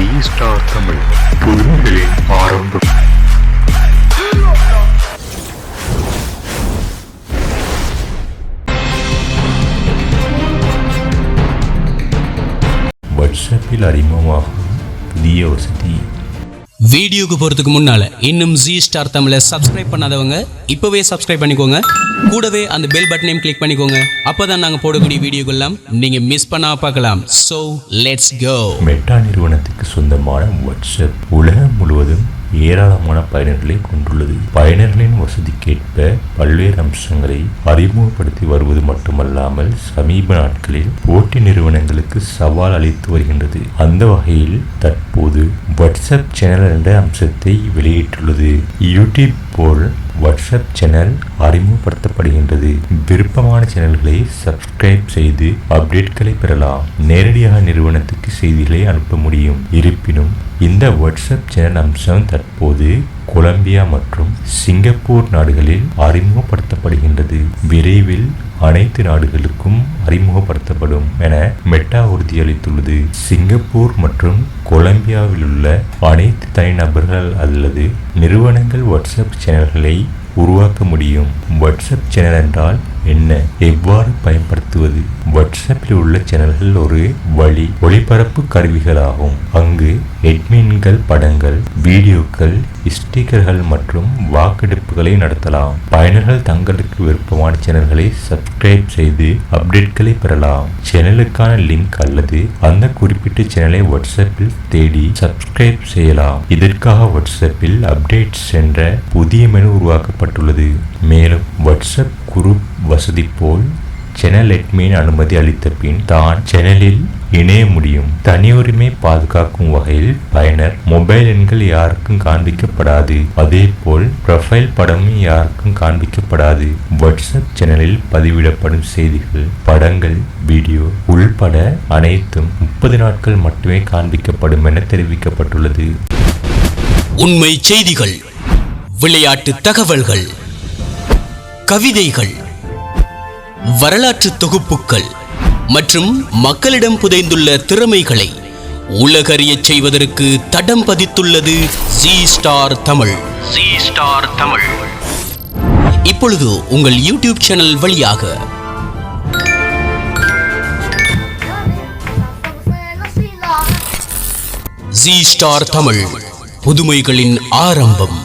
G Star Tamil புதுமைகளின் ஆரம்பம். வாட்ஸ்அப்பில் அறிமுகமாகும் புதிய வசதி. வீடியோக்கு போகிறதுக்கு முன்னால் இன்னும் ஜி ஸ்டார் தமிழை சப்ஸ்கிரைப் பண்ணாதவங்க இப்போவே சப்ஸ்கிரைப் பண்ணிக்கோங்க. கூடவே அந்த பெல் பட்டனையும் கிளிக் பண்ணிக்கோங்க. அப்போ தான் நாங்கள் போடக்கூடிய வீடியோக்கெல்லாம் நீங்கள் மிஸ் பண்ணாமல் பார்க்கலாம். So let's go. மெட்டா நிறுவனத்துக்கு சொந்தமான வாட்ஸ்அப் உலகம் முழுவதும் ஏராளமான பயனர்களை கொண்டுள்ளது. பயனர்களின் வசதிக்கேற்ப பல்வேறு அம்சங்களை அறிமுகப்படுத்தி வருவது மட்டுமல்லாமல் சமீப நாட்களில் போட்டி நிறுவனங்களுக்கு சவால் அளித்து வருகின்றது. அந்த வகையில் தற்போது வாட்ஸ்அப் சேனல் என்ற அம்சத்தை வெளியிட்டுள்ளது. யூடியூப் போல் வாட்ஸ்அப் சேனல் அறிமுகப்படுத்தப்படுகின்றது. விருப்பமான சேனல்களை சப்ஸ்கிரைப் செய்து அப்டேட்களை பெறலாம். நேரடியாக நிறுவனத்துக்கு செய்திகளை அனுப்ப முடியும். இருப்பினும் இந்த வாட்ஸ்அப் சேனல் அம்சம் தற்போது கொலம்பியா மற்றும் சிங்கப்பூர் நாடுகளில் அறிமுகப்படுத்தப்படுகின்றது. விரைவில் அனைத்து நாடுகளுக்கும் அறிமுகப்படுத்தப்படும் என மெட்டா உறுதியளித்துள்ளது. சிங்கப்பூர் மற்றும் கொலம்பியாவில் உள்ள அனைத்து தனிநபர்கள் அல்லது நிறுவனங்கள் வாட்ஸ்அப் சேனல்களை உருவாக்க முடியும். வாட்ஸ்அப் சேனல் என்றால் என்ன, எவ்வாறு பயன்படுத்துவது? வாட்ஸ்அப்பில் உள்ள சேனல்கள் ஒரு வழி ஒளிபரப்பு கருவிகளாகும். அங்கு அட்மின்கள் படங்கள், வீடியோக்கள், ஸ்டிக்கர்கள் மற்றும் வாக்கெடுப்புகளை நடத்தலாம். பயனர்கள் தங்களுக்கு விருப்பமான சேனல்களை சப்ஸ்கிரைப் செய்து அப்டேட்களை பெறலாம். சேனலுக்கான லிங்க் அல்லது அந்த குறிப்பிட்ட சேனலை வாட்ஸ்அப்பில் தேடி சப்ஸ்கிரைப் செய்யலாம். இதற்காக வாட்ஸ்அப்பில் அப்டேட்ஸ் என்ற புதிய மெனு உருவாக்கப்பட்டுள்ளது. மேலும் வாட்ஸ்அப் குரூப் வசதி போல் சேனல் அட்மின் அனுமதி அளித்த பின் தான் சேனலில் இணைய முடியும். தனியுரிமை பாதுகாக்கும் வகையில் பயனர் மொபைல் எண்கள் யாருக்கும் காண்பிக்கப்படாது. அதே போல் ப்ரொஃபைல் படமும் யாருக்கும் காண்பிக்கப்படாது. வாட்ஸ்அப் சேனலில் பதிவிடப்படும் செய்திகள், படங்கள், வீடியோ உள்பட அனைத்தும் 30 நாட்கள் மட்டுமே காண்பிக்கப்படும் என தெரிவிக்கப்பட்டுள்ளது. உண்மை செய்திகள், விளையாட்டு தகவல்கள், கவிதைகள், வரலாற்று தொகுப்புகள் மற்றும் மக்களிடம் புதைந்துள்ள திறமைகளை உலகறியச் செய்வதற்கு தடம் பதித்துள்ளது G Star Tamil. G Star Tamil இப்பொழுது உங்கள் யூடியூப் சேனல் வழியாக ஜி ஸ்டார் தமிழ் புதுமைகளின் ஆரம்பம்.